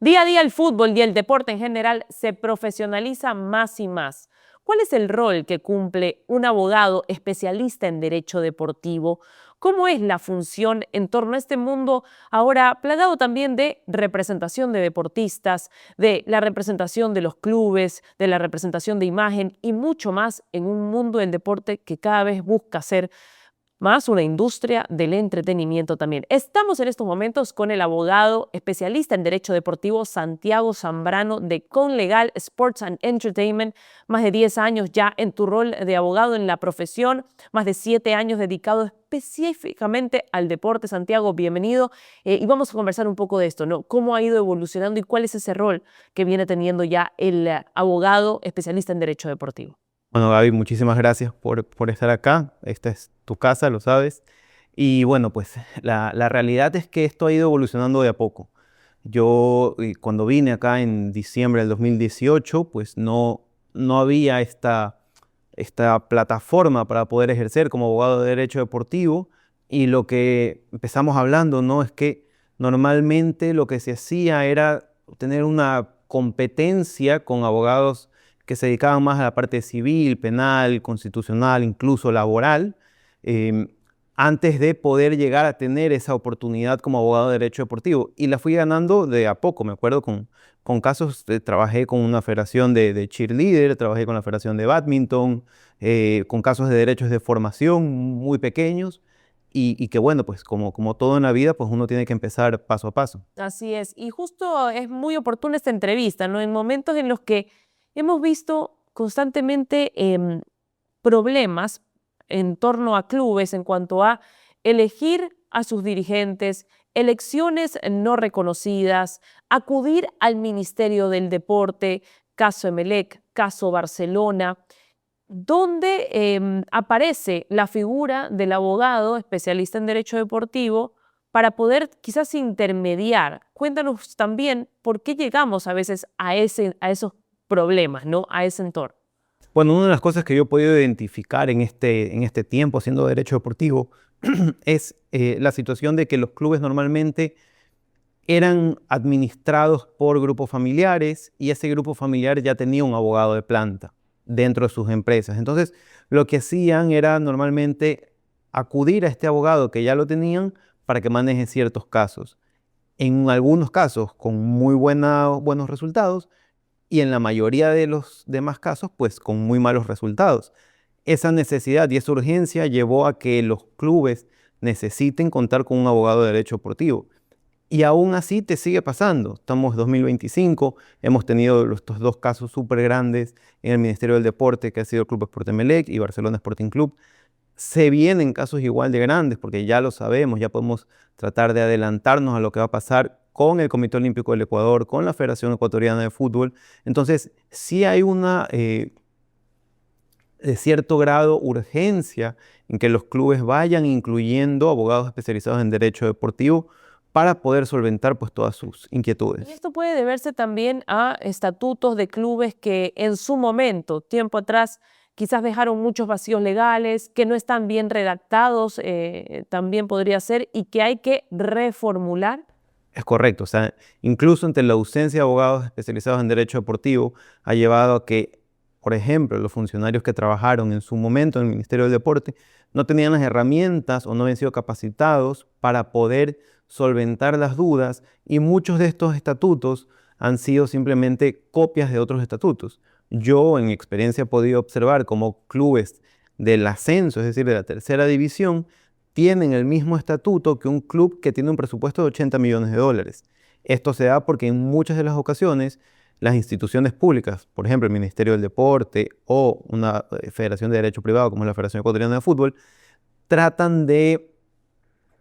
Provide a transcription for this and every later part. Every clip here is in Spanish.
Día a día el fútbol y el deporte en general se profesionaliza más y más. ¿Cuál es el rol que cumple un abogado especialista en derecho deportivo? ¿Cómo es la función en torno a este mundo ahora plagado también de representación de deportistas, de la representación de los clubes, de la representación de imagen y mucho más en un mundo del deporte que cada vez busca ser más una industria del entretenimiento también? Estamos en estos momentos con el abogado especialista en derecho deportivo Santiago Zambrano de Conlegal Sports and Entertainment. Más de 10 años ya en tu rol de abogado en la profesión, más de 7 años dedicado específicamente al deporte. Santiago, bienvenido. Y vamos a conversar un poco de esto, ¿no? ¿Cómo ha ido evolucionando y cuál es ese rol que viene teniendo ya el abogado especialista en derecho deportivo? Bueno, Gaby, muchísimas gracias por estar acá. Esta es tu casa, lo sabes. Y bueno, pues la realidad es que esto ha ido evolucionando de a poco. Yo cuando vine acá en diciembre del 2018, pues no había esta plataforma para poder ejercer como abogado de derecho deportivo. Y lo que empezamos hablando, ¿no? Es que normalmente lo que se hacía era tener una competencia con abogados que se dedicaban más a la parte civil, penal, constitucional, incluso laboral, em, antes de poder llegar a tener esa oportunidad como abogado de derecho deportivo. Y la fui ganando de a poco, me acuerdo con casos, trabajé con una federación de cheerleader, trabajé con la federación de badminton, con casos de derechos de formación muy pequeños, y que bueno, pues como todo en la vida, pues uno tiene que empezar paso a paso. Así es. Y justo es muy oportuna esta entrevista, ¿no? En momentos en los que hemos visto constantemente problemas en torno a clubes en cuanto a elegir a sus dirigentes, elecciones no reconocidas, acudir al Ministerio del Deporte, caso Emelec, caso Barcelona, donde aparece la figura del abogado especialista en derecho deportivo para poder quizás intermediar. Cuéntanos también por qué llegamos a veces a esos problemas, ¿no? A ese entorno. Bueno, una de las cosas que yo he podido identificar en este tiempo haciendo derecho deportivo es la situación de que los clubes normalmente eran administrados por grupos familiares y ese grupo familiar ya tenía un abogado de planta dentro de sus empresas. Entonces, lo que hacían era normalmente acudir a este abogado que ya lo tenían para que maneje ciertos casos. En algunos casos con muy buenos resultados y en la mayoría de los demás casos, pues con muy malos resultados. Esa necesidad y esa urgencia llevó a que los clubes necesiten contar con un abogado de derecho deportivo. Y aún así te sigue pasando. Estamos en 2025, hemos tenido estos dos casos súper grandes en el Ministerio del Deporte, que ha sido el Club Sport Emelec y Barcelona Sporting Club. Se vienen casos igual de grandes, porque ya lo sabemos, ya podemos tratar de adelantarnos a lo que va a pasar con el Comité Olímpico del Ecuador, con la Federación Ecuatoriana de Fútbol. Entonces, sí hay una, de cierto grado, urgencia en que los clubes vayan incluyendo abogados especializados en derecho deportivo para poder solventar pues todas sus Y inquietudes. esto puede deberse también a estatutos de clubes que en su momento, tiempo atrás, quizás dejaron muchos vacíos legales, que no están bien redactados, también podría ser, y que hay que reformular. Es correcto, o sea, incluso ante la ausencia de abogados especializados en derecho deportivo, ha llevado a que, por ejemplo, los funcionarios que trabajaron en su momento en el Ministerio del Deporte no tenían las herramientas o no habían sido capacitados para poder solventar las dudas, y muchos de estos estatutos han sido simplemente copias de otros estatutos. Yo, en mi experiencia, he podido observar cómo clubes del ascenso, es decir, de la tercera división, tienen el mismo estatuto que un club que tiene un presupuesto de 80 millones de dólares. Esto se da porque en muchas de las ocasiones las instituciones públicas, por ejemplo el Ministerio del Deporte o una federación de derecho privado como es la Federación Ecuatoriana de Fútbol, tratan de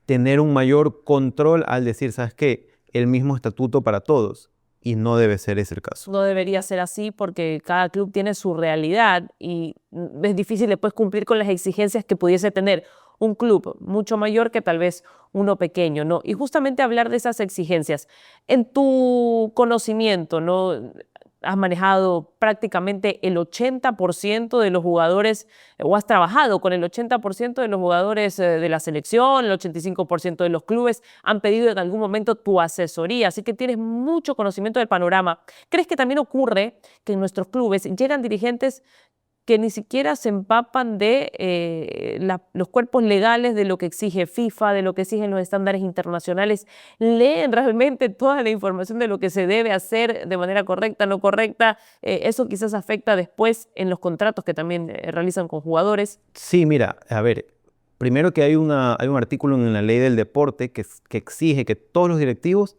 tener un mayor control al decir, ¿sabes qué? El mismo estatuto para todos, y no debe ser ese el caso. No debería ser así porque cada club tiene su realidad y es difícil después cumplir con las exigencias que pudiese tener un club mucho mayor que tal vez uno pequeño, ¿no? Y justamente hablar de esas exigencias. En tu conocimiento, ¿no? has manejado prácticamente el 80% de los jugadores, o has trabajado con el 80% de los jugadores de la selección, el 85% de los clubes han pedido en algún momento tu asesoría, así que tienes mucho conocimiento del panorama. ¿Crees que también ocurre que en nuestros clubes llegan dirigentes que ni siquiera se empapan de los cuerpos legales de lo que exige FIFA, de lo que exigen los estándares internacionales, leen realmente toda la información de lo que se debe hacer de manera correcta, no correcta? Eso quizás afecta después en los contratos que también realizan con jugadores. Sí, mira, a ver, primero que hay un artículo en la ley del deporte que exige que todos los directivos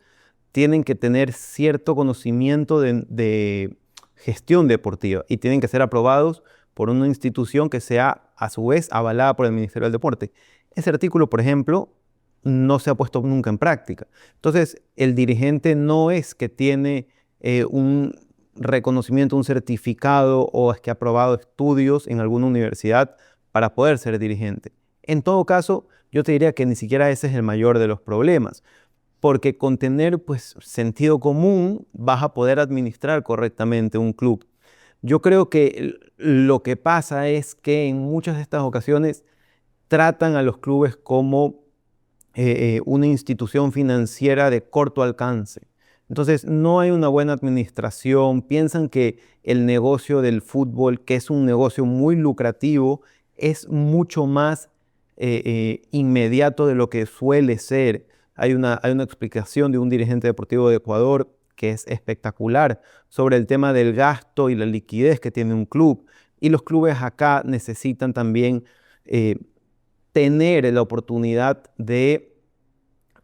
tienen que tener cierto conocimiento de gestión deportiva y tienen que ser aprobados por una institución que sea a su vez avalada por el Ministerio del Deporte. Ese artículo, por ejemplo, no se ha puesto nunca en práctica. Entonces, el dirigente no es que tiene un reconocimiento, un certificado o es que ha aprobado estudios en alguna universidad para poder ser dirigente. En todo caso, yo te diría que ni siquiera ese es el mayor de los problemas, porque con tener pues sentido común vas a poder administrar correctamente un club. Yo creo que lo que pasa es que en muchas de estas ocasiones tratan a los clubes como una institución financiera de corto alcance. Entonces no hay una buena administración, piensan que el negocio del fútbol, que es un negocio muy lucrativo, es mucho más inmediato de lo que suele ser. Hay una explicación de un dirigente deportivo de Ecuador que es espectacular sobre el tema del gasto y la liquidez que tiene un club. Y los clubes acá necesitan también tener la oportunidad de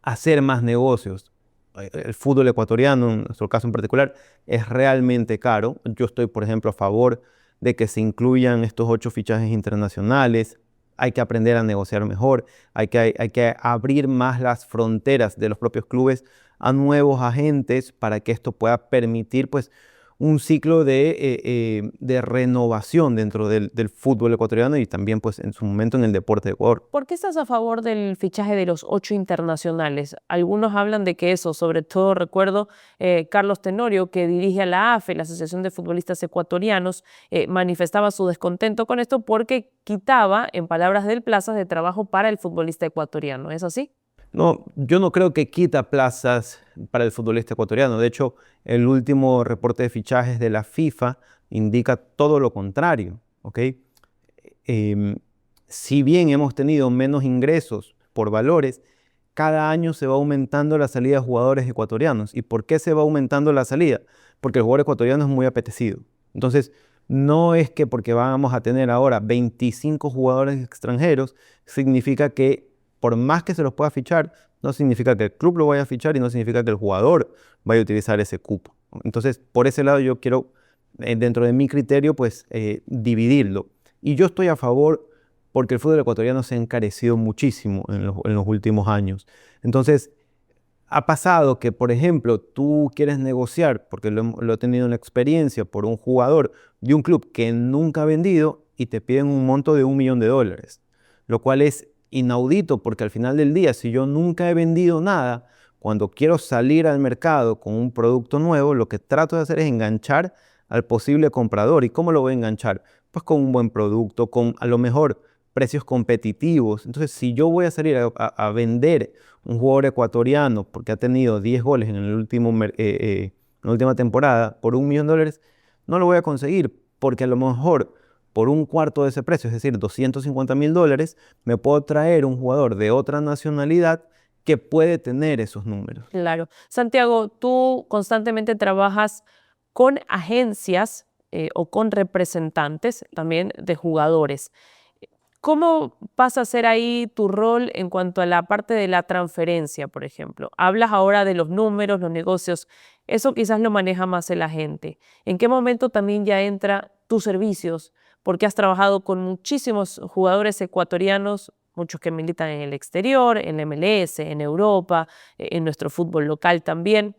hacer más negocios. El fútbol ecuatoriano, en nuestro caso en particular, es realmente caro. Yo estoy, por ejemplo, a favor de que se incluyan estos 8 fichajes internacionales. Hay que aprender a negociar mejor, hay que abrir más las fronteras de los propios clubes a nuevos agentes para que esto pueda permitir pues, un ciclo de renovación dentro del fútbol ecuatoriano y también pues, en su momento en el deporte de Ecuador. ¿Por qué estás a favor del fichaje de los 8 internacionales? Algunos hablan de que eso, sobre todo recuerdo Carlos Tenorio, que dirige a la AFE, la Asociación de Futbolistas Ecuatorianos, manifestaba su descontento con esto porque quitaba, en palabras del plazas de trabajo para el futbolista ecuatoriano. ¿Es así? No, yo no creo que quita plazas para el futbolista ecuatoriano. De hecho, el último reporte de fichajes de la FIFA indica todo lo contrario, ¿ok? Si bien hemos tenido menos ingresos por valores, cada año se va aumentando la salida de jugadores ecuatorianos. ¿Y por qué se va aumentando la salida? Porque el jugador ecuatoriano es muy apetecido. Entonces, no es que porque vamos a tener ahora 25 jugadores extranjeros, significa que por más que se los pueda fichar, no significa que el club lo vaya a fichar y no significa que el jugador vaya a utilizar ese cupo. Entonces, por ese lado yo quiero, dentro de mi criterio, pues dividirlo. Y yo estoy a favor porque el fútbol ecuatoriano se ha encarecido muchísimo en los últimos años. Entonces, ha pasado que, por ejemplo, tú quieres negociar, porque lo he tenido en la experiencia, por un jugador de un club que nunca ha vendido y te piden un monto de $1 millón, lo cual es inaudito porque al final del día, si yo nunca he vendido nada, cuando quiero salir al mercado con un producto nuevo, lo que trato de hacer es enganchar al posible comprador. ¿Y cómo lo voy a enganchar? Pues con un buen producto, con a lo mejor precios competitivos. Entonces, si yo voy a salir a vender un jugador ecuatoriano porque ha tenido 10 goles en en la última temporada por $1 millón, no lo voy a conseguir porque a lo mejor por un cuarto de ese precio, es decir, $250.000, me puedo traer un jugador de otra nacionalidad que puede tener esos números. Claro. Santiago, tú constantemente trabajas con agencias o con representantes también de jugadores. ¿Cómo pasa a ser ahí tu rol en cuanto a la parte de la transferencia, por ejemplo? Hablas ahora de los números, los negocios. Eso quizás lo maneja más el agente. ¿En qué momento también ya entra tus servicios? Porque has trabajado con muchísimos jugadores ecuatorianos, muchos que militan en el exterior, en la MLS, en Europa, en nuestro fútbol local también.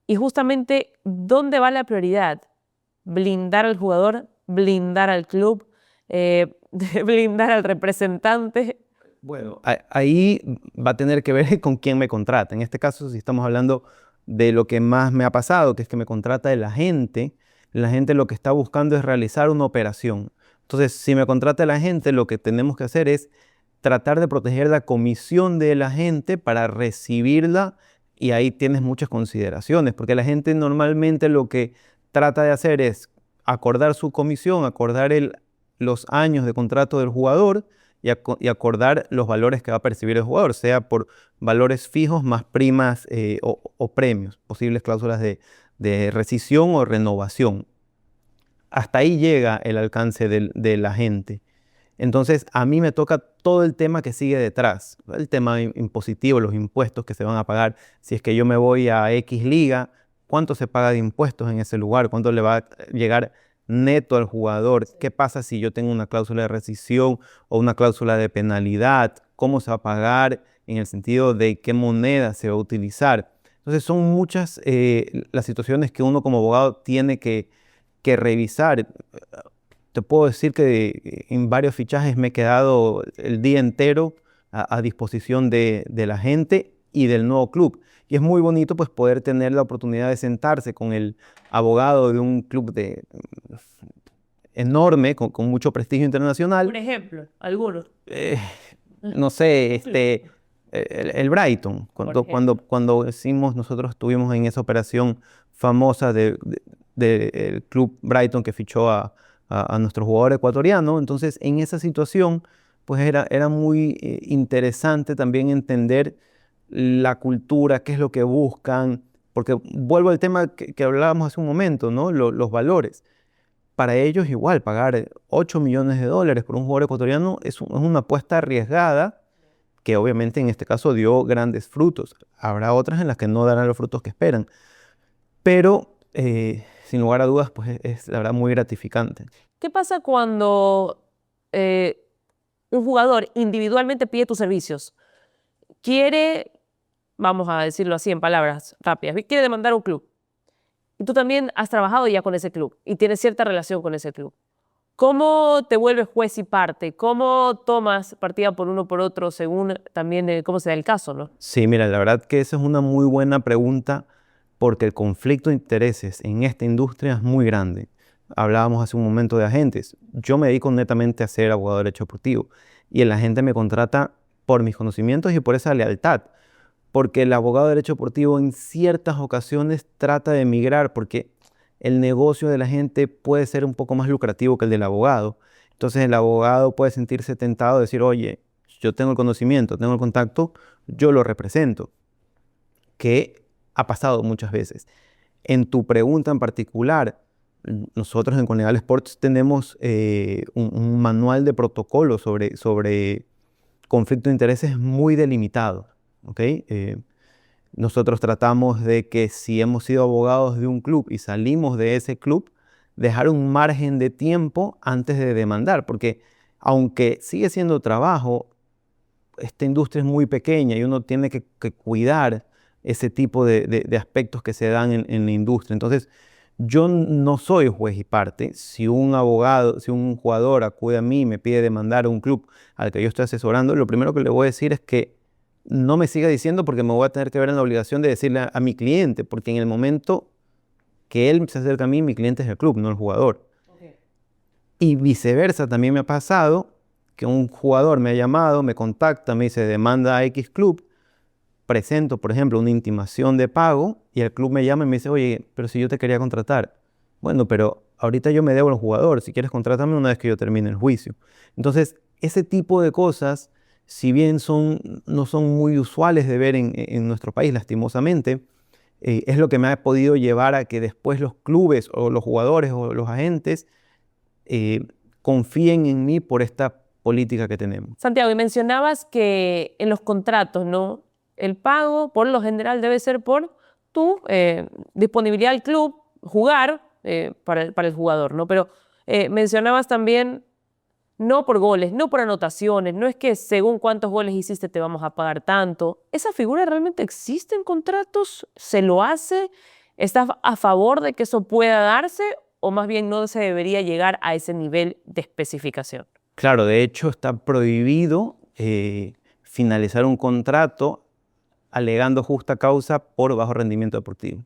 Y justamente, ¿dónde va la prioridad? Blindar al jugador, blindar al club, blindar al representante. Bueno, ahí va a tener que ver con quién me contrata. En este caso, si estamos hablando de lo que más me ha pasado, que es que me contrata el agente. La gente lo que está buscando es realizar una operación. Entonces, si me contrata el agente, lo que tenemos que hacer es tratar de proteger la comisión del agente para recibirla, y ahí tienes muchas consideraciones, porque la gente normalmente lo que trata de hacer es acordar su comisión, acordar los años de contrato del jugador y acordar los valores que va a percibir el jugador, sea por valores fijos más primas o premios, posibles cláusulas de rescisión o renovación. Hasta ahí llega el alcance del agente. Entonces, a mí me toca todo el tema que sigue detrás, el tema impositivo, los impuestos que se van a pagar. Si es que yo me voy a X liga, ¿cuánto se paga de impuestos en ese lugar? ¿Cuánto le va a llegar neto al jugador? ¿Qué pasa si yo tengo una cláusula de rescisión o una cláusula de penalidad? ¿Cómo se va a pagar en el sentido de qué moneda se va a utilizar? Entonces, son muchas las situaciones que uno como abogado tiene que revisar. Te puedo decir que en varios fichajes me he quedado el día entero a disposición de la gente y del nuevo club. Y es muy bonito pues poder tener la oportunidad de sentarse con el abogado de un club enorme, con mucho prestigio internacional. Por ejemplo, algunos. No sé, el Brighton, cuando nosotros estuvimos en esa operación famosa del club Brighton que fichó a nuestro jugador ecuatoriano. Entonces, en esa situación, pues era muy interesante también entender la cultura, qué es lo que buscan, porque vuelvo al tema que hablábamos hace un momento, ¿no? Los valores. Para ellos igual, pagar 8 millones de dólares por un jugador ecuatoriano es una apuesta arriesgada que obviamente en este caso dio grandes frutos. Habrá otras en las que no darán los frutos que esperan, pero sin lugar a dudas, pues es la verdad muy gratificante. ¿Qué pasa cuando un jugador individualmente pide tus servicios? Quiere, vamos a decirlo así en palabras rápidas, quiere demandar un club. Y tú también has trabajado ya con ese club y tienes cierta relación con ese club. ¿Cómo te vuelves juez y parte? ¿Cómo tomas partida por uno o por otro según también cómo se da el caso, ¿no? Sí, mira, la verdad que esa es una muy buena pregunta porque el conflicto de intereses en esta industria es muy grande. Hablábamos hace un momento de agentes. Yo me dedico netamente a ser abogado de derecho deportivo y el agente me contrata por mis conocimientos y por esa lealtad, porque el abogado de derecho deportivo en ciertas ocasiones trata de emigrar porque el negocio de la gente puede ser un poco más lucrativo que el del abogado. Entonces el abogado puede sentirse tentado de decir, oye, yo tengo el conocimiento, tengo el contacto, yo lo represento, que ha pasado muchas veces. En tu pregunta en particular, nosotros en Conlegal Sports tenemos un manual de protocolo sobre conflicto de intereses muy delimitado, ¿ok? Nosotros tratamos de que si hemos sido abogados de un club y salimos de ese club, dejar un margen de tiempo antes de demandar, porque aunque sigue siendo trabajo, esta industria es muy pequeña y uno tiene que cuidar ese tipo de aspectos que se dan en la industria. Entonces, yo no soy juez y parte. Si un abogado, si un jugador acude a mí y me pide demandar a un club al que yo estoy asesorando, lo primero que le voy a decir es que no me siga diciendo porque me voy a tener que ver en la obligación de decirle a mi cliente, porque en el momento que él se acerca a mí, mi cliente es el club, no el jugador. Okay. Y viceversa, también me ha pasado que un jugador me ha llamado, me contacta, me dice demanda a X club, presento, por ejemplo, una intimación de pago y el club me llama y me dice, oye, pero si yo te quería contratar. Bueno, pero ahorita yo me debo al jugador, si quieres contrátame una vez que yo termine el juicio. Entonces, ese tipo de cosas, si bien no son muy usuales de ver en nuestro país, lastimosamente, es lo que me ha podido llevar a que después los clubes o los jugadores o los agentes confíen en mí por esta política que tenemos. Santiago, y mencionabas que en los contratos, ¿no? El pago, por lo general, debe ser por tu disponibilidad al club, jugar para el jugador, ¿no? Pero mencionabas también no por goles, no por anotaciones, no es que según cuántos goles hiciste te vamos a pagar tanto. ¿Esa figura realmente existe en contratos? ¿Se lo hace? ¿Estás a favor de que eso pueda darse o más bien no se debería llegar a ese nivel de especificación? Claro, de hecho está prohibido finalizar un contrato alegando justa causa por bajo rendimiento deportivo.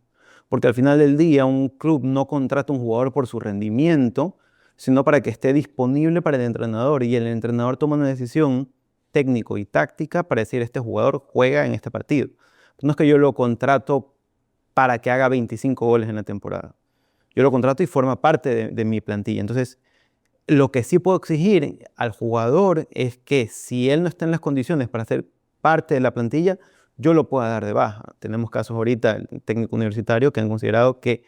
Porque al final del día un club no contrata a un jugador por su rendimiento, sino para que esté disponible para el entrenador, y el entrenador toma una decisión técnico y táctica para decir este jugador juega en este partido. No es que yo lo contrato para que haga 25 goles en la temporada. Yo lo contrato y forma parte de mi plantilla. Entonces, lo que sí puedo exigir al jugador es que si él no está en las condiciones para ser parte de la plantilla, yo lo pueda dar de baja. Tenemos casos ahorita, el técnico universitario, que han considerado que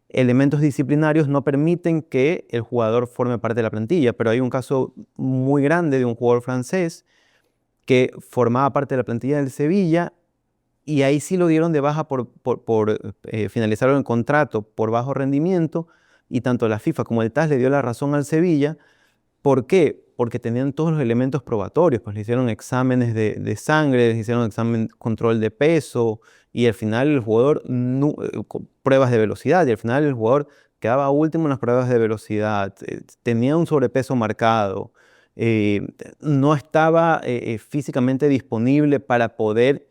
elementos disciplinarios no permiten que el jugador forme parte de la plantilla, pero hay un caso muy grande de un jugador francés que formaba parte de la plantilla del Sevilla, y ahí sí lo dieron de baja por finalizar el contrato por bajo rendimiento, y tanto la FIFA como el TAS le dio la razón al Sevilla. ¿Por qué? Porque tenían todos los elementos probatorios, pues le hicieron exámenes de sangre, les hicieron examen control de peso, y al final el jugador, pruebas de velocidad, y al final el jugador quedaba último en las pruebas de velocidad, tenía un sobrepeso marcado, no estaba físicamente disponible para poder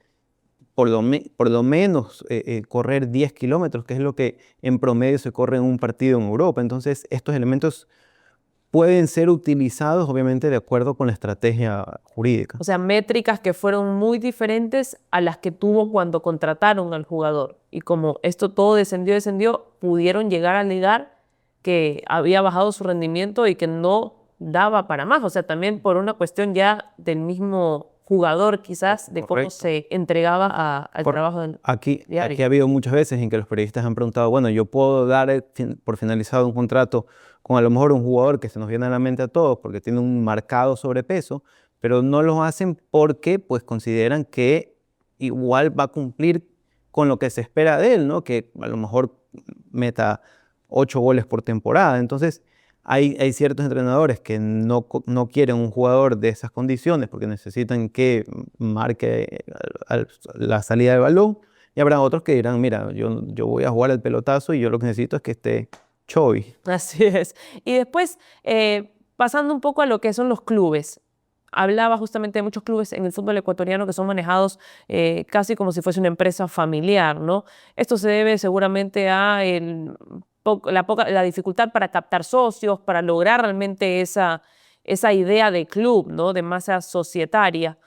por lo menos correr 10 kilómetros, que es lo que en promedio se corre en un partido en Europa. Entonces, estos elementos pueden ser utilizados, obviamente, de acuerdo con la estrategia jurídica. O sea, métricas que fueron muy diferentes a las que tuvo cuando contrataron al jugador. Y como esto todo descendió, pudieron llegar a alegar que había bajado su rendimiento y que no daba para más. O sea, también por una cuestión ya del mismo jugador, quizás, de cómo Correcto. se entregaba al trabajo del Aquí diario. ha habido muchas veces en que los periodistas han preguntado, bueno, yo puedo dar por finalizado un contrato con a lo mejor un jugador que se nos viene a la mente a todos porque tiene un marcado sobrepeso, pero no lo hacen porque pues consideran que igual va a cumplir con lo que se espera de él, ¿no? Que a lo mejor meta 8 goles por temporada. Entonces, hay ciertos entrenadores que no quieren un jugador de esas condiciones porque necesitan que marque la salida del balón, y habrá otros que dirán, mira, yo voy a jugar el pelotazo y yo lo que necesito es que esté Chovy. Así es. Y después, pasando un poco a lo que son los clubes. Hablaba justamente de muchos clubes en el fútbol ecuatoriano que son manejados casi como si fuese una empresa familiar, ¿no? Esto se debe seguramente a la dificultad para captar socios, para lograr realmente esa idea de club, ¿no? De masa societaria.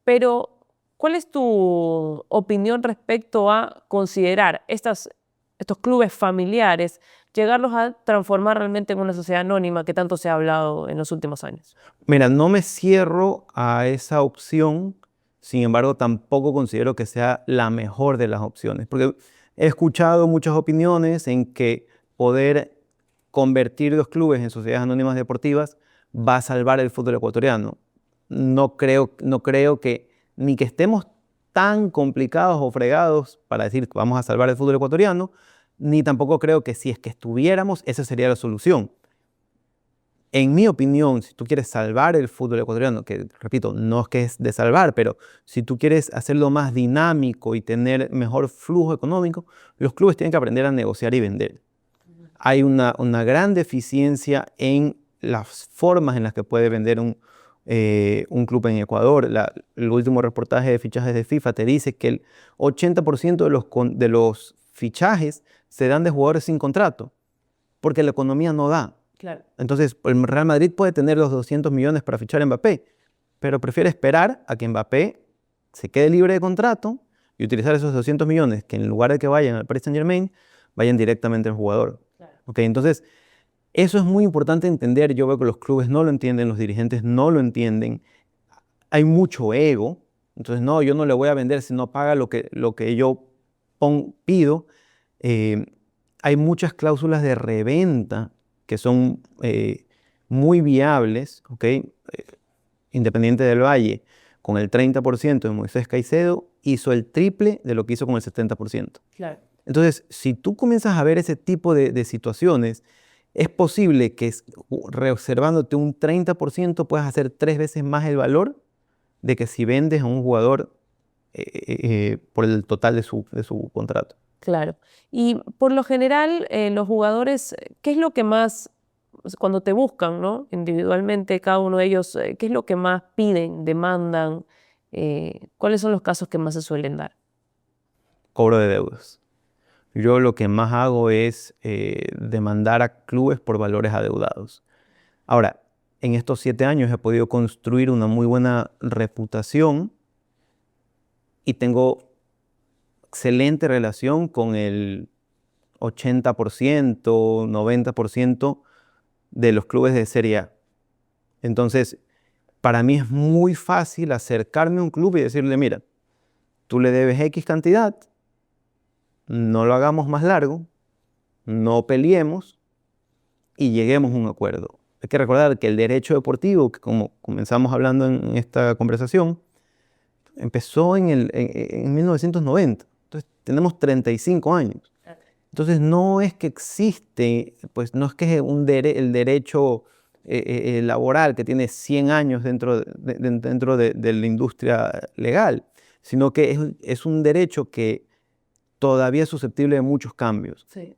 Pero, ¿cuál es tu opinión respecto a considerar estos clubes familiares, llegarlos a transformar realmente en una sociedad anónima que tanto se ha hablado en los últimos años? Mira, no me cierro a esa opción, sin embargo, tampoco considero que sea la mejor de las opciones, porque he escuchado muchas opiniones en que poder convertir los clubes en sociedades anónimas deportivas va a salvar el fútbol ecuatoriano. No creo que ni que estemos tan complicados o fregados para decir que vamos a salvar el fútbol ecuatoriano, ni tampoco creo que si es que estuviéramos, esa sería la solución. En mi opinión, si tú quieres salvar el fútbol ecuatoriano, que repito, no es que es de salvar, pero si tú quieres hacerlo más dinámico y tener mejor flujo económico, los clubes tienen que aprender a negociar y vender. Hay una gran deficiencia en las formas en las que puede vender un club en Ecuador. El último reportaje de fichajes de FIFA te dice que el 80% de los fichajes se dan de jugadores sin contrato, porque la economía no da. Claro. Entonces, el Real Madrid puede tener los 200 millones para fichar a Mbappé, pero prefiere esperar a que Mbappé se quede libre de contrato y utilizar esos 200 millones que en lugar de que vayan al Paris Saint-Germain, vayan directamente al jugador. Claro. ¿Okay? Entonces, eso es muy importante entender. Yo veo que los clubes no lo entienden, los dirigentes no lo entienden. Hay mucho ego. Entonces, no, yo no le voy a vender si no paga lo que yo pido. Hay muchas cláusulas de reventa que son muy viables, ¿ok? Independiente del Valle, con el 30% de Moisés Caicedo, hizo el triple de lo que hizo con el 70%. Claro. Entonces, si tú comienzas a ver ese tipo de situaciones, es posible que reservándote un 30% puedas hacer 3 veces más el valor de que si vendes a un jugador por el total de su contrato. Claro. Y por lo general, los jugadores, ¿qué es lo que más, cuando te buscan, ¿no? Individualmente, cada uno de ellos, ¿qué es lo que más piden, demandan? ¿Cuáles son los casos que más se suelen dar? cobro de deudas. Yo lo que más hago es demandar a clubes por valores adeudados. Ahora, en estos 7 años he podido construir una muy buena reputación y tengo excelente relación con el 80%, 90% de los clubes de Serie A. Entonces, para mí es muy fácil acercarme a un club y decirle, mira, tú le debes X cantidad, no lo hagamos más largo, no peleemos y lleguemos a un acuerdo. Hay que recordar que el derecho deportivo, que como comenzamos hablando en esta conversación, empezó en 1990. Entonces, tenemos 35 años. Entonces, no es que existe, pues no es que es el derecho laboral que tiene 100 años dentro de la industria legal, sino que es un derecho que todavía es susceptible de muchos cambios. Sí.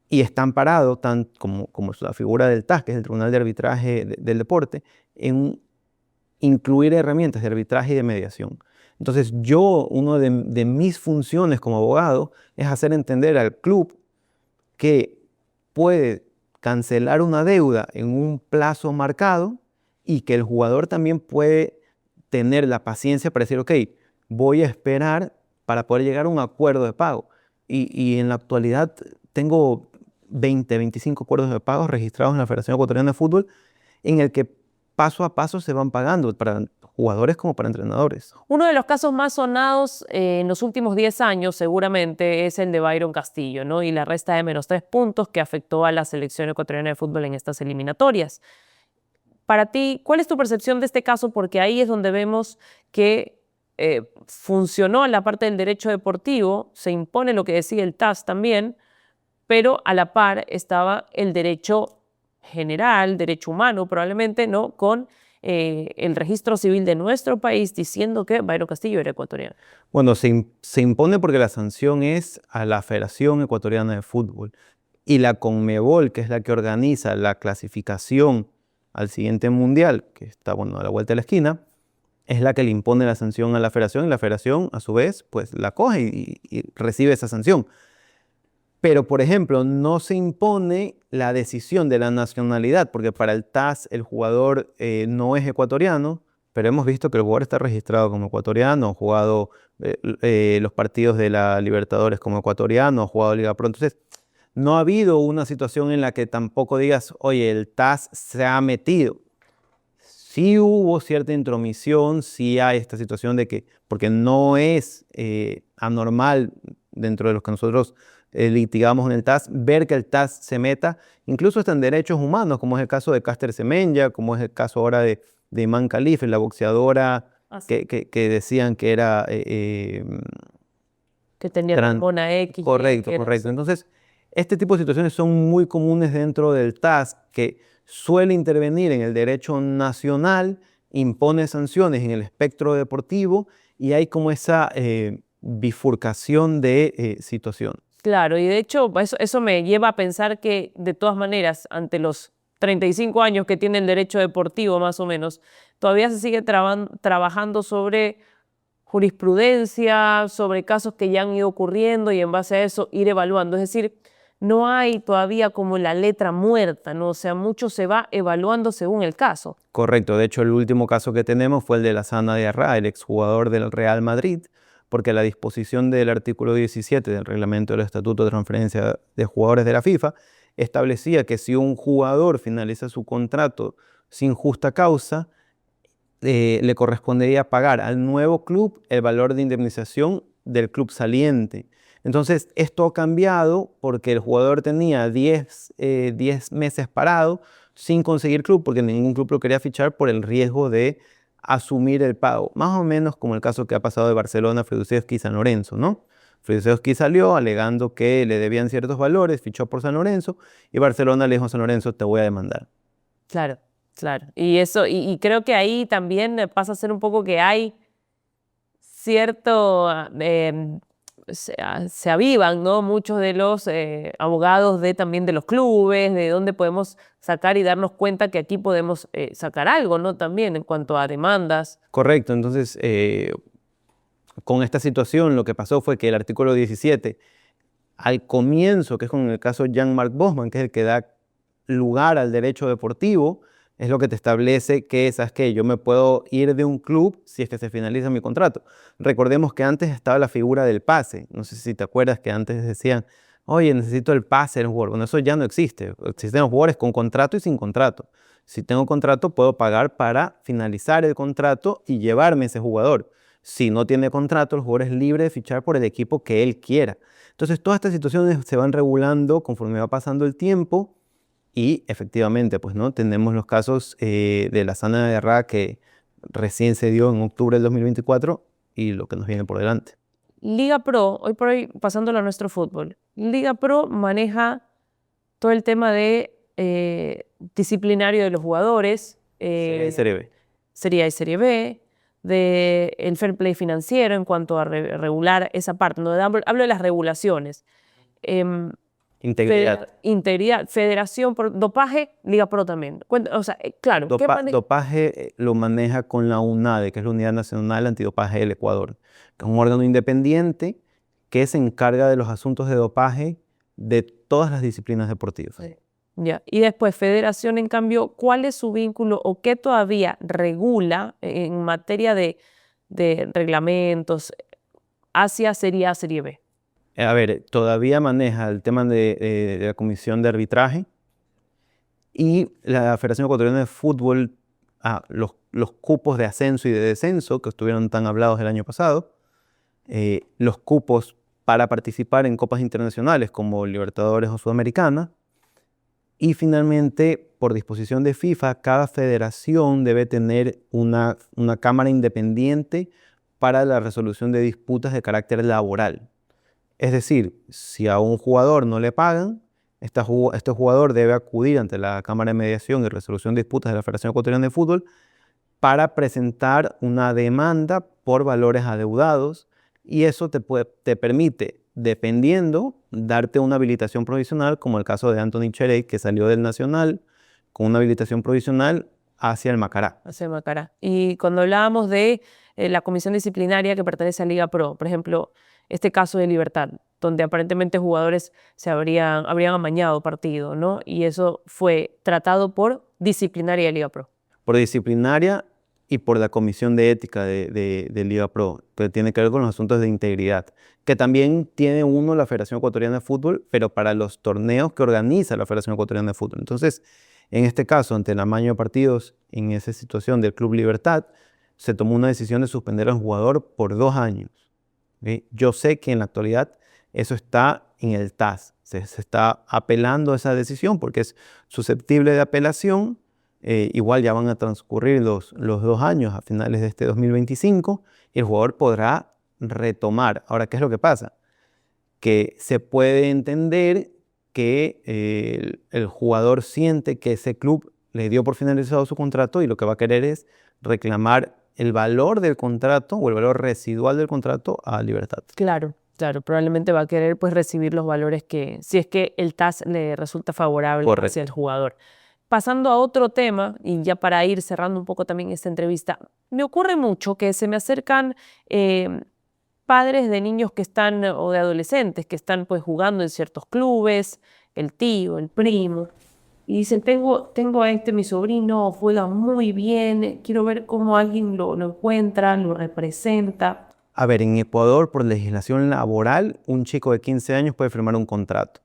Y está amparado, tan como la figura del TAS, que es el Tribunal de Arbitraje del Deporte, en incluir herramientas de arbitraje y de mediación. Entonces una de mis funciones como abogado es hacer entender al club que puede cancelar una deuda en un plazo marcado y que el jugador también puede tener la paciencia para decir, ok, voy a esperar para poder llegar a un acuerdo de pago. Y en la actualidad tengo 25 acuerdos de pago registrados en la Federación Ecuatoriana de Fútbol en el que paso a paso se van pagando para jugadores como para entrenadores. Uno de los casos más sonados en los últimos 10 años seguramente es el de Byron Castillo, ¿no? Y la resta de -3 puntos que afectó a la selección ecuatoriana de fútbol en estas eliminatorias. Para ti, ¿cuál es tu percepción de este caso? Porque ahí es donde vemos que funcionó la parte del derecho deportivo, se impone lo que decía el TAS también, pero a la par estaba el derecho general, derecho humano probablemente, ¿no? Con el registro civil de nuestro país diciendo que Byron Castillo era ecuatoriano. Bueno, se impone porque la sanción es a la Federación Ecuatoriana de Fútbol y la CONMEBOL, que es la que organiza la clasificación al siguiente mundial, que está, bueno, a la vuelta de la esquina, es la que le impone la sanción a la Federación y la Federación, a su vez, pues la coge y recibe esa sanción. Pero, por ejemplo, no se impone la decisión de la nacionalidad, porque para el TAS el jugador no es ecuatoriano, pero hemos visto que el jugador está registrado como ecuatoriano, ha jugado los partidos de la Libertadores como ecuatoriano, ha jugado Liga Pro. Entonces, no ha habido una situación en la que tampoco digas, oye, el TAS se ha metido. Sí hubo cierta intromisión, sí hay esta situación de que, porque no es anormal dentro de los que nosotros litigamos en el TAS, ver que el TAS se meta, incluso hasta en derechos humanos, como es el caso de Caster Semenya, como es el caso ahora de Iman Khalif, la boxeadora que decían que era... que tenía hormona X. Correcto. Entonces, este tipo de situaciones son muy comunes dentro del TAS, que suele intervenir en el derecho nacional, impone sanciones en el espectro deportivo y hay como esa bifurcación de situación. Claro, y de hecho eso me lleva a pensar que de todas maneras, ante los 35 años que tiene el derecho deportivo más o menos, todavía se sigue trabajando sobre jurisprudencia, sobre casos que ya han ido ocurriendo y en base a eso ir evaluando. Es decir, no hay todavía como la letra muerta, ¿no? O sea, mucho se va evaluando según el caso. Correcto, de hecho el último caso que tenemos fue el de Lassana Diarra, el exjugador del Real Madrid, porque la disposición del artículo 17 del reglamento del Estatuto de Transferencia de Jugadores de la FIFA establecía que si un jugador finaliza su contrato sin justa causa, le correspondería pagar al nuevo club el valor de indemnización del club saliente. Entonces, esto ha cambiado porque el jugador tenía 10 meses parado sin conseguir club, porque ningún club lo quería fichar por el riesgo de asumir el pago. Más o menos como el caso que ha pasado de Barcelona, Friduszewski y San Lorenzo, ¿no? Friduszewski salió alegando que le debían ciertos valores, fichó por San Lorenzo y Barcelona le dijo a San Lorenzo, te voy a demandar. Claro. Claro, y eso, y creo que ahí también pasa a ser un poco que hay cierto, se avivan, ¿no? Muchos de los abogados también de los clubes, de dónde podemos sacar y darnos cuenta que aquí podemos sacar algo, ¿no? También en cuanto a demandas. Correcto, entonces con esta situación lo que pasó fue que el artículo 17, al comienzo, que es con el caso Jan-Marc Bosman, que es el que da lugar al derecho deportivo, es lo que te establece que, ¿sabes qué? Yo me puedo ir de un club si es que se finaliza mi contrato. Recordemos que antes estaba la figura del pase. No sé si te acuerdas que antes decían, oye, necesito el pase del jugador. Bueno, eso ya no existe. Existen los jugadores con contrato y sin contrato. Si tengo contrato, puedo pagar para finalizar el contrato y llevarme ese jugador. Si no tiene contrato, el jugador es libre de fichar por el equipo que él quiera. Entonces, todas estas situaciones se van regulando conforme va pasando el tiempo. Y efectivamente, pues no, tenemos los casos de la Sana de Ra que recién se dio en octubre del 2024 y lo que nos viene por delante. Liga Pro, hoy por hoy pasándolo a nuestro fútbol, Liga Pro maneja todo el tema de disciplinario de los jugadores, Serie A y Serie B. Serie A y Serie B, de el fair play financiero en cuanto a regular esa parte. ¿No? Hablo de las regulaciones. Integridad. Integridad, federación, por dopaje, Liga Pro también. O sea, claro. Dopaje lo maneja con la UNADE, que es la Unidad Nacional Antidopaje del Ecuador, que es un órgano independiente que se encarga de los asuntos de dopaje de todas las disciplinas deportivas. Sí. Ya. Y después, federación, en cambio, ¿cuál es su vínculo o qué todavía regula en materia de reglamentos hacia Serie A, Serie B? A ver, todavía maneja el tema de la Comisión de Arbitraje y la Federación Ecuatoriana de Fútbol, los cupos de ascenso y de descenso que estuvieron tan hablados el año pasado, los cupos para participar en copas internacionales como Libertadores o Sudamericana, y finalmente, por disposición de FIFA, cada federación debe tener una cámara independiente para la resolución de disputas de carácter laboral. Es decir, si a un jugador no le pagan, este jugador debe acudir ante la Cámara de Mediación y Resolución de Disputas de la Federación Ecuatoriana de Fútbol para presentar una demanda por valores adeudados y eso te permite, dependiendo, darte una habilitación provisional, como el caso de Anthony Cherey, que salió del Nacional con una habilitación provisional hacia el Macará. Hacia el Macará. Y cuando hablábamos de la comisión disciplinaria que pertenece a Liga Pro, por ejemplo, este caso de Libertad, donde aparentemente jugadores habrían amañado partido, ¿no? Y eso fue tratado por disciplinaria de Liga Pro. Por disciplinaria y por la Comisión de Ética de Liga Pro, que tiene que ver con los asuntos de integridad, que también tiene uno la Federación Ecuatoriana de Fútbol, pero para los torneos que organiza la Federación Ecuatoriana de Fútbol. Entonces, en este caso, ante el amaño de partidos, en esa situación del Club Libertad, se tomó una decisión de suspender al jugador por 2 años. ¿Okay? Yo sé que en la actualidad eso está en el TAS, se está apelando a esa decisión porque es susceptible de apelación. Igual ya van a transcurrir los 2 años a finales de este 2025 y el jugador podrá retomar. Ahora, ¿qué es lo que pasa? Que se puede entender que el jugador siente que ese club le dio por finalizado su contrato y lo que va a querer es reclamar el valor del contrato o el valor residual del contrato a Libertad. Claro, claro, probablemente va a querer pues recibir los valores que, si es que el TAS le resulta favorable hacia el jugador. Pasando a otro tema, y ya para ir cerrando un poco también esta entrevista, me ocurre mucho que se me acercan padres de niños que están, o de adolescentes que están pues jugando en ciertos clubes, el tío, el primo, y dicen, tengo a mi sobrino, juega muy bien, quiero ver cómo alguien lo encuentra, lo representa. A ver, en Ecuador, por legislación laboral, un chico de 15 años puede firmar un contrato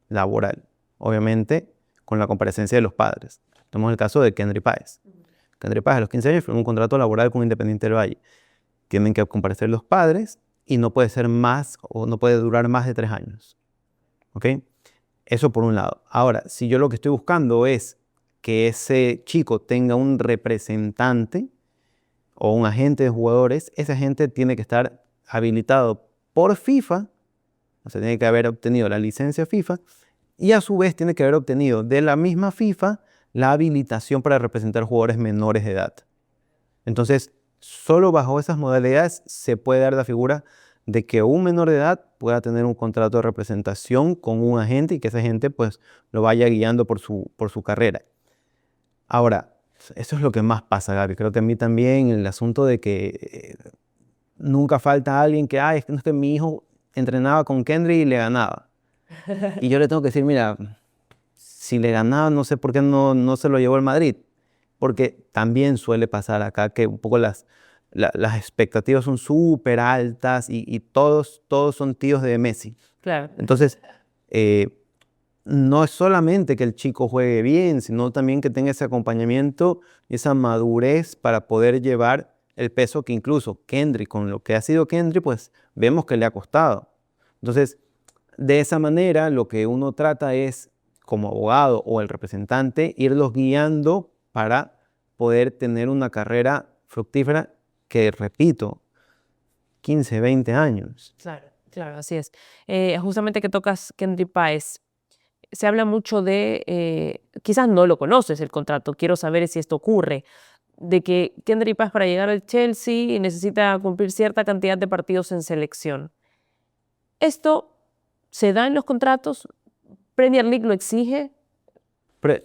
laboral, obviamente con la comparecencia de los padres. Tenemos el caso de Kendry Páez. Kendry Páez a los 15 años firmó un contrato laboral con Independiente del Valle. Tienen que comparecer los padres y no puede ser más o no puede durar más de 3 años. ¿Ok? Eso por un lado. Ahora, si yo lo que estoy buscando es que ese chico tenga un representante o un agente de jugadores, ese agente tiene que estar habilitado por FIFA, o sea, tiene que haber obtenido la licencia FIFA y a su vez tiene que haber obtenido de la misma FIFA la habilitación para representar jugadores menores de edad. Entonces, solo bajo esas modalidades se puede dar la figura de que un menor de edad pueda tener un contrato de representación con un agente y que ese agente pues lo vaya guiando por su carrera. Ahora, eso es lo que más pasa, Gaby. Creo que a mí también el asunto de que nunca falta alguien que, es que no, es que mi hijo entrenaba con Kendrick y le ganaba. Y yo le tengo que decir, mira, si le ganaba, no sé por qué no se lo llevó el Madrid. Porque también suele pasar acá que un poco las expectativas son súper altas y todos son tíos de Messi. Claro. Entonces, no es solamente que el chico juegue bien, sino también que tenga ese acompañamiento y esa madurez para poder llevar el peso que incluso Kendrick, con lo que ha sido Kendrick, pues vemos que le ha costado. Entonces, de esa manera, lo que uno trata es, como abogado o el representante, irlos guiando para poder tener una carrera fructífera que, repito, 15, 20 años. Claro, claro, así es. Justamente que tocas Kendrick Páez, se habla mucho de, quizás no lo conoces el contrato, quiero saber si esto ocurre, de que Kendrick Páez para llegar al Chelsea necesita cumplir cierta cantidad de partidos en selección. ¿Esto se da en los contratos? ¿Premier League lo exige?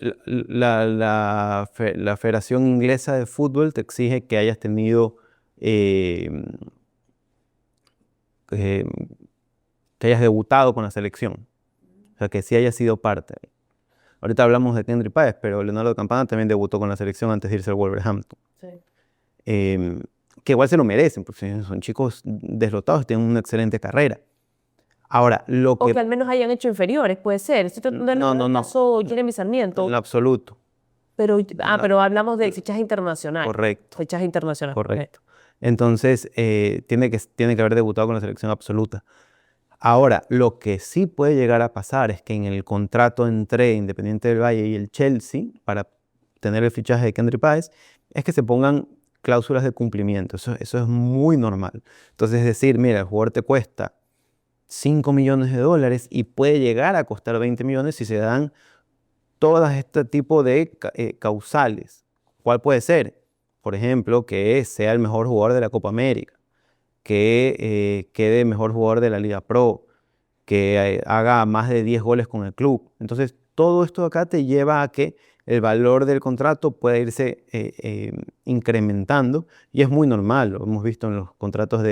La Federación Inglesa de Fútbol te exige que hayas tenido, eh, eh, que hayas debutado con la selección. O sea, que sí hayas sido parte. Ahorita hablamos de Kendrick Páez, pero Leonardo Campana también debutó con la selección antes de irse al Wolverhampton. Sí. Que igual se lo merecen, porque son chicos deslotados y tienen una excelente carrera. Ahora, lo O que... que al menos hayan hecho inferiores, puede ser. Estoy tratando de recordar el caso Jeremy Sarmiento. En lo absoluto. Pero hablamos del fichaje internacional. Correcto. Fichaje internacional. Correcto. Entonces, tiene que haber debutado con la selección absoluta. Ahora, lo que sí puede llegar a pasar es que en el contrato entre Independiente del Valle y el Chelsea, para tener el fichaje de Kendrick Páez, es que se pongan cláusulas de cumplimiento. Eso es muy normal. Entonces, es decir, mira, el jugador te cuesta 5 millones de dólares y puede llegar a costar 20 millones si se dan todas este tipo de causales. ¿Cuál puede ser? Por ejemplo, que sea el mejor jugador de la Copa América, que quede mejor jugador de la Liga Pro, que haga más de 10 goles con el club. Entonces, todo esto acá te lleva a que el valor del contrato pueda irse incrementando y es muy normal. Lo hemos visto en los contratos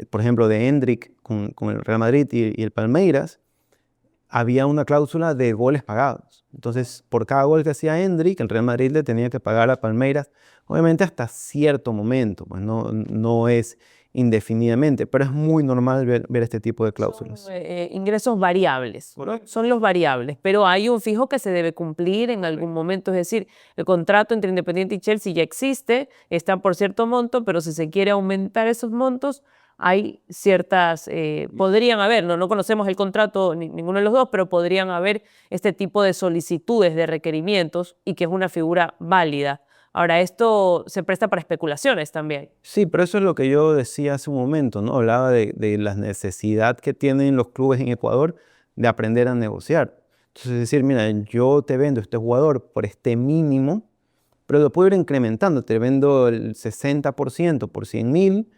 por ejemplo, de Endrick con el Real Madrid y el Palmeiras. Había una cláusula de goles pagados. Entonces, por cada gol que hacía Endrick, el Real Madrid le tenía que pagar a Palmeiras, obviamente hasta cierto momento, pues no es indefinidamente, pero es muy normal ver este tipo de cláusulas. Son ingresos variables, Correcto. son los variables, pero hay un fijo que se debe cumplir en algún momento, es decir, el contrato entre Independiente y Chelsea ya existe, está por cierto monto, pero si se quiere aumentar esos montos, hay ciertas, podrían haber, no conocemos el contrato ninguno de los dos, pero podrían haber este tipo de solicitudes, de requerimientos, y que es una figura válida. Ahora, esto se presta para especulaciones también. Sí, pero eso es lo que yo decía hace un momento, ¿no? Hablaba de la necesidad que tienen los clubes en Ecuador de aprender a negociar. Entonces, es decir, mira, yo te vendo este jugador por este mínimo, pero lo puedo ir incrementando. Te vendo el 60% por 100.000,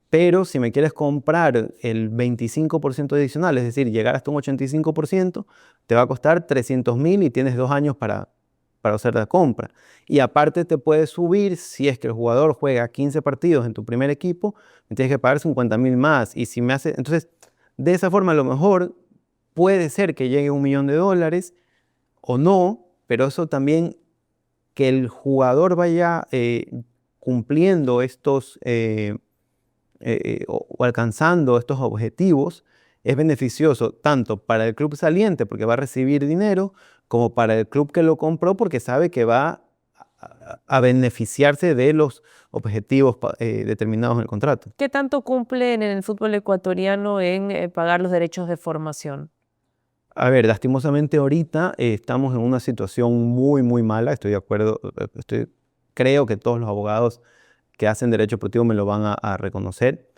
pero si me quieres comprar el 25% adicional, es decir, llegar hasta un 85%, te va a costar 300.000 y tienes 2 años para hacer la compra. Y aparte te puedes subir, si es que el jugador juega 15 partidos en tu primer equipo, me tienes que pagar 50.000 más. Y si me hace, entonces, de esa forma a lo mejor puede ser que llegue $1 millón o no, pero eso también, que el jugador vaya cumpliendo estos o alcanzando estos objetivos, es beneficioso tanto para el club saliente porque va a recibir dinero, como para el club que lo compró porque sabe que va a beneficiarse de los objetivos determinados en el contrato. ¿Qué tanto cumplen en el fútbol ecuatoriano en pagar los derechos de formación? A ver, lastimosamente ahorita estamos en una situación muy, muy mala. Estoy de acuerdo, creo que todos los abogados que hacen derecho deportivo me lo van a reconocer,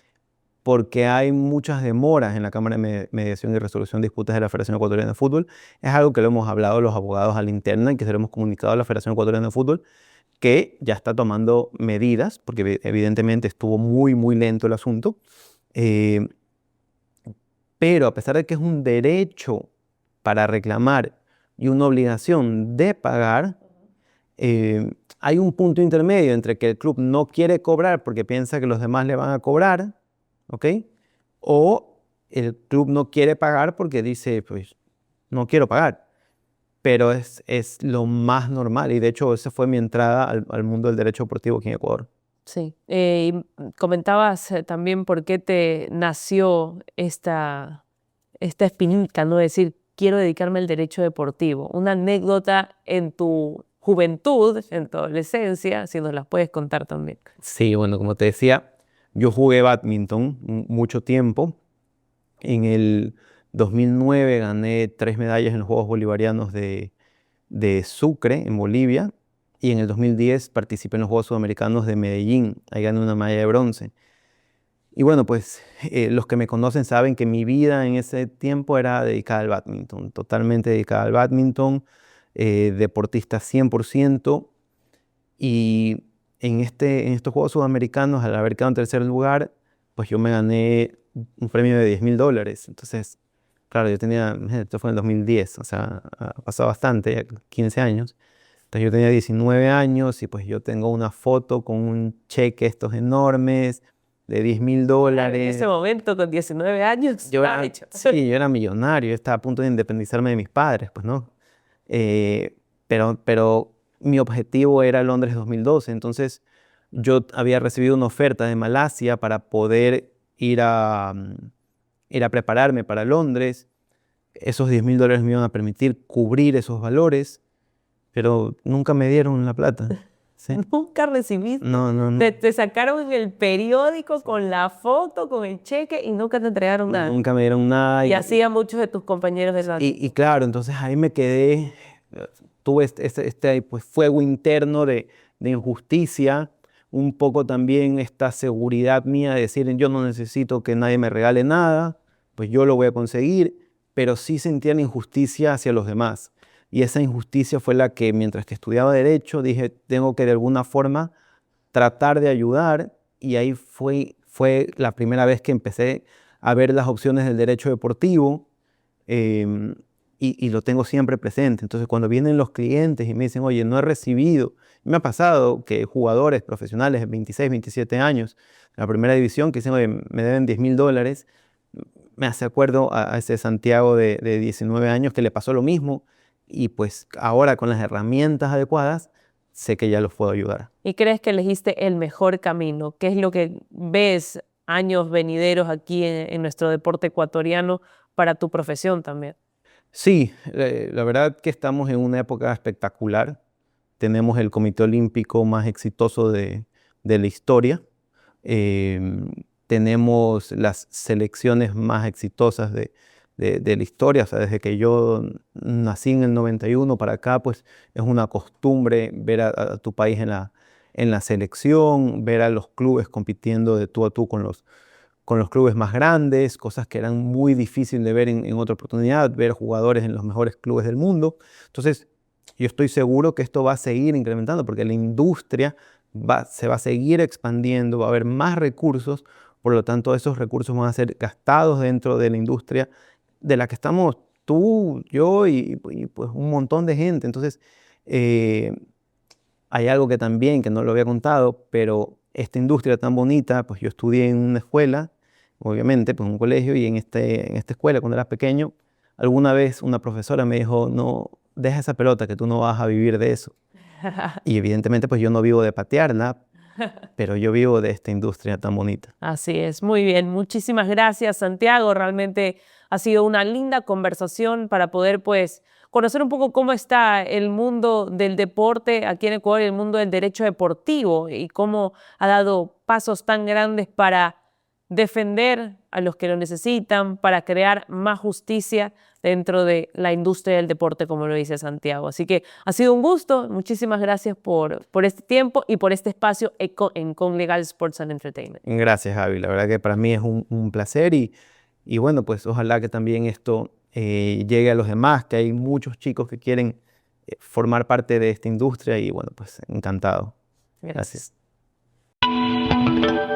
porque hay muchas demoras en la Cámara de Mediación y Resolución de Disputas de la Federación Ecuatoriana de Fútbol. Es algo que lo hemos hablado los abogados a la interna y que se lo hemos comunicado a la Federación Ecuatoriana de Fútbol, que ya está tomando medidas, porque evidentemente estuvo muy, muy lento el asunto. Pero a pesar de que es un derecho para reclamar y una obligación de pagar, hay un punto intermedio entre que el club no quiere cobrar porque piensa que los demás le van a cobrar, ¿ok? O el club no quiere pagar porque dice, pues, no quiero pagar. Pero es lo más normal y de hecho esa fue mi entrada al mundo del derecho deportivo aquí en Ecuador. Sí. Y comentabas también por qué te nació esta espinita, ¿no? Decir, quiero dedicarme al derecho deportivo. Una anécdota en tu juventud, en tu adolescencia, si nos las puedes contar también. Sí, bueno, como te decía, yo jugué bádminton mucho tiempo. En el 2009 gané 3 medallas en los Juegos Bolivarianos de Sucre, en Bolivia. Y en el 2010 participé en los Juegos Sudamericanos de Medellín. Ahí gané una medalla de bronce. Y bueno, pues los que me conocen saben que mi vida en ese tiempo era dedicada al bádminton, totalmente dedicada al bádminton, deportista 100%. Y en estos Juegos Sudamericanos, al haber quedado en tercer lugar, pues yo me gané un premio de $10.000. Entonces, claro, yo tenía, esto fue en el 2010, o sea, ha pasado bastante, ya 15 años. Entonces yo tenía 19 años y pues yo tengo una foto con un cheque estos enormes de $10.000. En ese momento, con 19 años, Yo era, sí, yo era millonario, yo estaba a punto de independizarme de mis padres, pues no. Pero mi objetivo era Londres 2012, entonces yo había recibido una oferta de Malasia para poder ir a prepararme para Londres. Esos $10.000 me iban a permitir cubrir esos valores, pero nunca me dieron la plata. ¿Sí? Nunca recibiste. No, no, no. Te sacaron en el periódico con la foto, con el cheque y nunca te entregaron nada. Nunca me dieron nada. Y así a muchos de tus compañeros de edad. Y claro, entonces ahí me quedé, tuve este pues, fuego interno de injusticia, un poco también esta seguridad mía de decir, yo no necesito que nadie me regale nada, pues yo lo voy a conseguir, pero sí sentía la injusticia hacia los demás. Y esa injusticia fue la que mientras que estudiaba Derecho dije, tengo que de alguna forma tratar de ayudar, y ahí fue la primera vez que empecé a ver las opciones del derecho deportivo. Y lo tengo siempre presente. Entonces, cuando vienen los clientes y me dicen, oye, no he recibido, me ha pasado que jugadores profesionales de 26, 27 años, en la primera división, que dicen, oye, me deben $10.000, me hace acuerdo a ese Santiago de 19 años que le pasó lo mismo, y pues ahora con las herramientas adecuadas, sé que ya los puedo ayudar. ¿Y crees que elegiste el mejor camino? ¿Qué es lo que ves años venideros aquí en nuestro deporte ecuatoriano para tu profesión también? Sí, la verdad que estamos en una época espectacular. Tenemos el Comité Olímpico más exitoso de la historia. Tenemos las selecciones más exitosas de la historia. O sea, desde que yo nací en el 91 para acá, pues es una costumbre ver a tu país en la selección, ver a los clubes compitiendo de tú a tú con los clubes más grandes, cosas que eran muy difíciles de ver en otra oportunidad, ver jugadores en los mejores clubes del mundo. Entonces, yo estoy seguro que esto va a seguir incrementando porque la industria se va a seguir expandiendo, va a haber más recursos, por lo tanto, esos recursos van a ser gastados dentro de la industria de la que estamos tú, yo y pues un montón de gente. Entonces, hay algo que también, que no lo había contado, pero esta industria tan bonita, pues yo estudié en una escuela, obviamente, pues un colegio, y en esta escuela, cuando era pequeño, alguna vez una profesora me dijo, no, deja esa pelota, que tú no vas a vivir de eso. Y evidentemente, pues yo no vivo de patearla, pero yo vivo de esta industria tan bonita. Así es, muy bien. Muchísimas gracias, Santiago. Realmente ha sido una linda conversación para poder, pues, conocer un poco cómo está el mundo del deporte aquí en Ecuador y el mundo del derecho deportivo y cómo ha dado pasos tan grandes para defender a los que lo necesitan, para crear más justicia dentro de la industria del deporte, como lo dice Santiago. Así que ha sido un gusto. Muchísimas gracias por este tiempo y por este espacio en Conlegal Sports and Entertainment. Gracias, Javi. La verdad que para mí es un placer y bueno, pues ojalá que también esto llegue a los demás, que hay muchos chicos que quieren formar parte de esta industria y bueno, pues encantado. Gracias. Gracias.